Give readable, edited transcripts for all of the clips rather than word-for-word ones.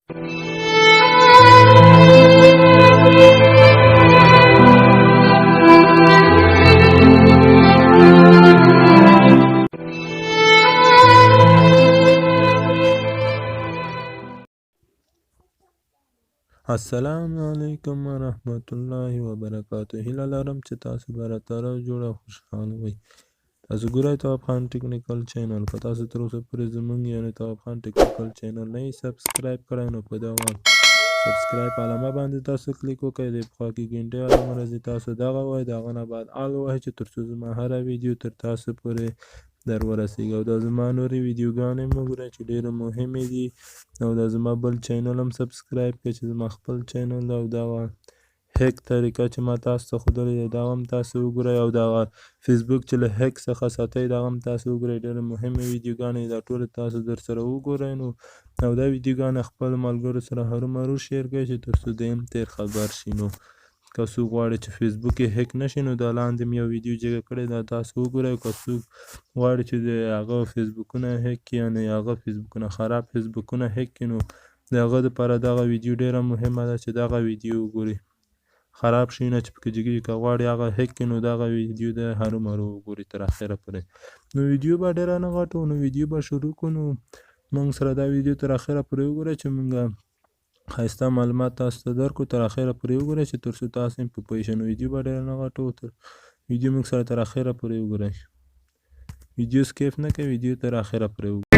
السلام علیکم ورحمت الله وبرکاته. هیله لرم چې تاسو به راتره جوړه خوشحاله وئ. تاسو ګورئ تواب خان ټیکنیکل چینل. که تاسو تر اوسه پورې زموږ یعنې تواب خان ټیکنیکل چینل نه یې سبسکرایب کړی نو په دغه سبسکرایب علامه باندې تاسو کلیک وکړئ. د پخوا کې ګنټۍ علامه راځي تاسو دغه ووهئ، د هغه نه بعد آل ووهئ چې تر څو زما هره ویډیو تر تاسو پورې در ورسیږي. او دا زما نورې ویډیوګانې هم وګورئ چې ډېرې مهمې دي. او دا زما بل چینل هم سبسکرایب کړئ چې زما خپل چینل ده. او دغه هیک طریقه چې ما تاسو ته ښودلې ده دا هم تاسو وګورئ. او دغه فیسبوک چې له هیک څخه ساتئ دا هم تاسو وګورئ. ډېرې مهمې ویډیوګانې دا ټولې تاسو در سره وګورئ. نو او دا ویډیوګانې خپل ملګرو سره هرومرو شیر کړئ چې تر څو دوی هم تېر خبر شي. نو که څوک غواړي چې فیسبوک یې هیک نشي نو دا لاندې مې یو ویډیو جګه کړې ده تاسو وګورئ. که څوک غواړي چې د هغه فیسبوکونه هیک کړي یعنې هغه فیسبوکونه خراب فیسبوکونه هیک کړي نو د هغه دپاره دغه ویډیو ډېره مهمه ده چې دغه ویډیو وګوري. خراب شیونه چې پکې جګېږي که غواړي هغه هیک کړي نو دغه ویډیو د هرومرو وګوري تر اخره پورې. نو ویډیو به ډېره نه غټو نو ویډیو به شروع کړو. نو موږ سره دا ویډیو تر اخره پورې وګورئ چې موږ ښایسته معلومات تاسو ته درکړو. تر اخره پورې وګورئ چې تر څو تاسو هم په پوه شئ. نو ویډیو به ډېره نه غټو ویډیو موږ سره تر اخره پورې وګورئ. ویډیو سکیپ نه کوئ، ویډیو تر اخره پورې وګورئ.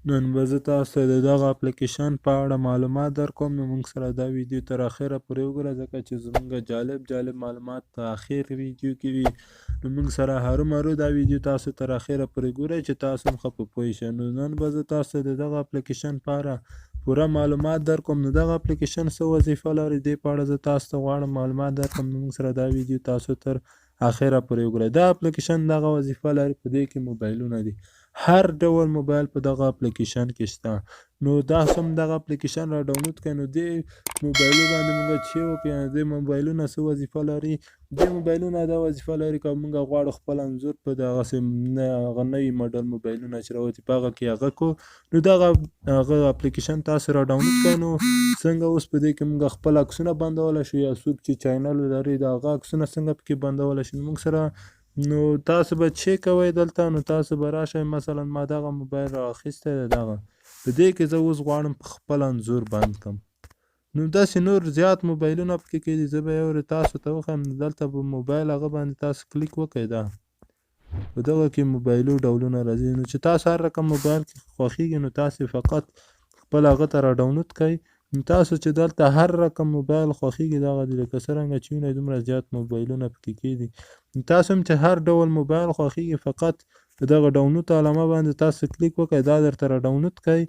نن به زه تاسو ته د دغه اپلیکیشن په اړه معلومات درکوم. نو موږ سره دا ویډیو تر اخره پورې وګوره ځکه چې زموږ جالب معلومات په اخر ویډیو کې وي. نو موږ سره هرومرو دا ویډیو تاسو تر اخره پورې ګورئ چې تاسو هم ښه په پوه شئ. نو نن به زه تاسو ته د دغه اپلیکیشن په اړه پوره معلومات درکوم. نو دغه اپلیکیشن څه وظیفه لري دې په اړه زه تاسو ته غواړم معلومات درکړم. نو موږ سره دا ویډیو تاسو تر اخره پورې وګورئ. دا اپلیکیشن دغه وظیفه لري په دې کې موبایلونه دي. هر ډول موبایل په دغه اپلیکیشن کې شته. نو تاسو هم دغه اپلیکیشن را ډاونلوډ کړئ. نو دې موبایلو باندې موږ چې وکړو دې موبایلونه څه وظیفه لري. دې موبایلونه دا وظیفه لري که موږ غواړو خپل انځور په دغسې هغه نوي ماډل موبایلونه چې راوځي په هغه کې هغه کړو نو دغه هغه اپلیکیشن تاسو را ډاونلوډ کړئ. نو څنګه اوس په دې کې موږ خپل عکسونه بندولی شو یا څوک چې چینل لري د هغه عکسونه څنګه پکې بندولی شي. نو موږ سره نو تاسو به چې کوئ دلته نو تاسو به راشئ. مثلا ما دغه موبایل رااخیستی دی دغه په دې کې زه اوس غواړم خپل انځور بند کړم. نو داسې نور زیات موبایلونه پکې کې دي زه به یو تاسو ته وښیم. دلته په موبایل هغه باندې تاسو کلیک وکړئ. دا په دغه کې موبایلو ډولونه راځي. نو چې تاسو هر رقم موبایل کې خوښیږي نو تاسو فقط خپل هغه ته را ډاونلوډ کړئ. نو تاسو چې دلته هر رقم موبایل خوښیږي دغه دي لکه څرنګه چې وینئ دومره زیات موبایلونه پکې کېدي. تاسو هم چې هر ډول موبایل خوښیږي فقط په دغه ډاونلوډ علامه باندې تاسو کلیک وکړئ دا درته را ډاونلوډ کړئ.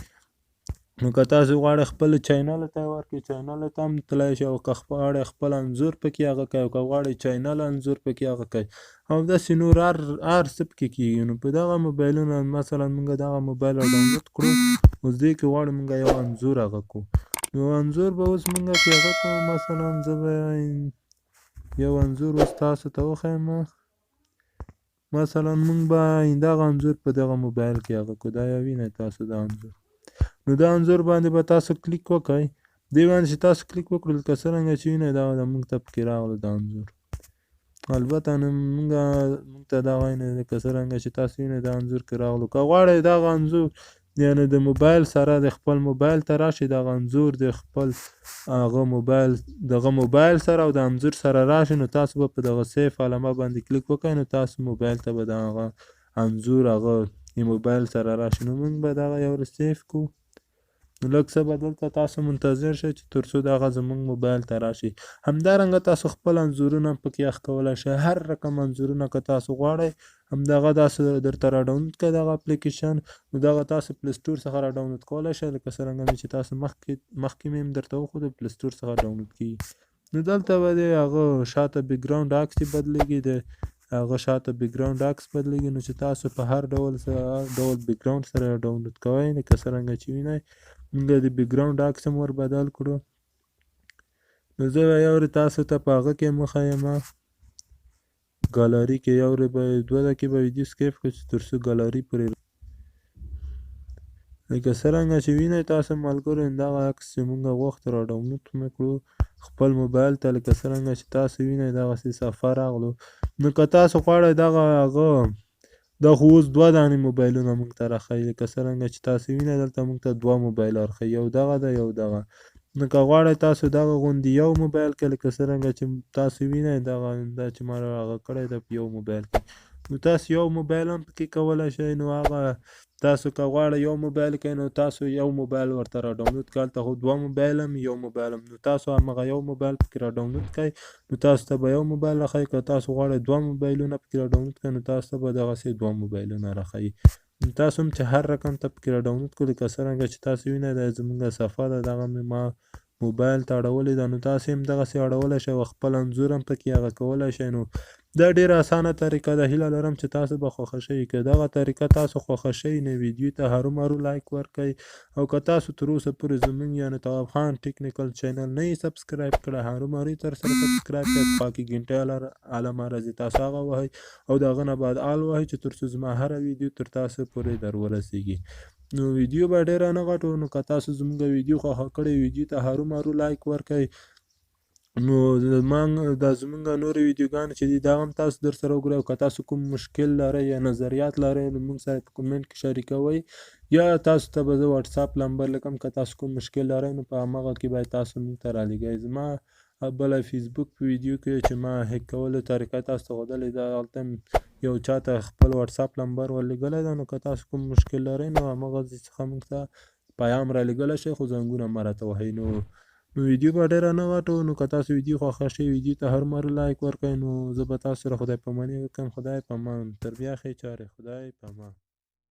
نو که تاسو غواړئ خپل چینل ته یې ورکړئ چینل ته هم تللی شئ. او که غواړئ خپل انځور پکې هغه کړئ او که غواړئ چینل انځور پکې هغه کړئ او داسې نور هر څه پکې کېږي. نو په دغه موبایلونه مثلا موږ دغه موبایل را ډاونلوډ کړو. اوس دې کې غواړو موږ یو انځور هغه کړو. نو انځور به اوس موږ پې هغه کړو. مثلا زه به یو انځور اوس تاسو ته وښیم. مثلا موږ به دغه انځور په دغه موبایل کې هغه کړو. دا یو وینئ تاسو دا انځور. نو دا انځور باندې به تاسو کلیک وکړئ. دې باندې چې تاسو کلیک وکړو لکه څرنګه چې وینئ دا موږ ته پکې راغله دا انځور. البته موږ ته دا وینئ لکه څرنګه چې تاسو وینئ دا انځور کې راغلو. که غواړئ دغه انځور یعنې د موبایل سره د خپل موبایل ته راشئ دغه انځور د خپل هغه موبایل دغه موبایل سره او د انځور سره راشئ نو تاسو به په دغه سیف علامه باندې کلیک وکړئ. نو تاسو موبایل ته به دغه انځور هغه موبایل سره راشي. نو موږ به دغه یو سیف کړو. نو لږ څه به دلته تاسو منتظر شئ چې تر څو دغه زموږ موبایل ته راشي. همدارنګه تاسو خپل انځورونه هم پکې اخ کولی شئ. هر رقم انځورونه که تاسو غواړئ همدغه داسې درته را ډاونلوډ کړئ دغه اپلیکیشن. نو دغه تاسو پلی سټور څخه را ډاونلوډ کولی شئ لکه څرنګه مې چې تاسو مخکې مې هم درته وښودو پلی سټور څخه ډاونلوډ کېږي. نو دلته به د هغه شاته بیکګراونډ عکس یې بدلېږي. د هغه شاته بیکګراونډ عکس بدلېږي. نو چې تاسو په هر ډول بیکګراونډ سره ډاونلوډ کوئ لکه څرنګه چې وینئ موږ د بیکګراونډ عکس هم ور بدل کړو. نو زه به یو ورځ تاسو ته په هغه کې مخیمه ګالري کې یو ورځ به 2 دقیقې به ویدیو سکیپ کړو چې تر څو ګالري پرې لکه څرنګه چې وینئ تاسو ملګرو همدغه عکس چې موږ غوښتو را ډاونلوډ مې کړو خپل موبایل ته لکه څرنګه چې تاسو وینئ دغسې صفحه راغلو نو که تاسو غواړئ دغه هغه دا خو اوس 2 دانې موبایلونه موږ ته راښیي لکه څرنګه چې تاسو وینئ دلته موږ ته 2 موبایل راښیي یو دغه ده یو دغه نو که غواړئ تاسو دغه غوندې یو موبایل کې لکه څرنګه چې تاسو وینئ دغه دا چې ما هغه کړی ده په یو موبایل کې نو تاسو یو موبایل هم پکې کولی شئ نو هغه تاسو که غواړئ یو موبایل کې نو تاسو یو موبایل ورته را ډاونلوډ کړئ هلته خو 2 موبایل هم یو موبایل هم نو تاسو همغه یو موبایل پکې را ډاونلوډ کړئ نو تاسو ته به یو موبایل راښیي که تاسو غواړئ 2 موبایلونه پکې را ډاونلوډ کړئ نو تاسو ته به دغسې 2 موبایلونه راښیي نو تاسو هم چې هر رقم ته پکې را ډاونلوډ کړو لکه څرنګه چې تاسو وینئ دا زموږ صفحه ده دغه مې ما موبایل ته اړولې ده نو تاسو هم دغسې اړولی شئ او خپل انځور هم پکې هغه کولی شئ نو دا ډیره اسانه طریقه ده هیله لرم چې تاسو به خوښه شوي که دغه طریقه تاسو خوښه شوي نو ویدیو ته هرومرو لایک ورکړئ او که تاسو تر اوسه پورې زموږ یعنې تواب خان ټیکنیکل چینل نه یې سبسکرایب کړی هرومرو یې تر سره سبسکرایب کړئ په خوا کې ګنټۍ علامه راځي تاسو هغه وهئ او د هغه نه بعد آل وهئ چې تر څو زما هره ویدیو تر تاسو پورې در ورسیږي نو ویدیو به ډیره نه غټو نو که تاسو زموږ ویدیو خوښه کړئ ویدیو ته هرومرو لایک ورکړئ نو دا زموږ نورې ویدیوګانې چې دي دا هم تاسو در سره وګورئ او که تاسو کوم مشکل لرئ یا نظریات لرئ نو موږ سره په کومنټ کې شریکوئ یا تاسو ته به زه واټساپ نمبر لیکم که تاسو کوم مشکل لرئ نو په همغه کې باید تاسو موږ ته رالیږئ زما بله فیسبوک په ویدیو کې چې ما هیک کولو طریقه تاسو ته ښودلې ده هلته یو چاته خپل واټساپ نمبر ورلیږلی ده نو که تاسو کوم مشکل لرئ نو همغه ځای څخه موږ ته پیام رالیږلی شئ خو زنګونه مه راته وهئ نو ویدیو به ډیره نه غټو نو که تاسو ویدیو خوښه شي ویدیو ته هرومرو لایک ورکړئ نو زه به تاسو سره خدای پاماني وکړم خدای پامان تر بیا ښې چارې خدای پامان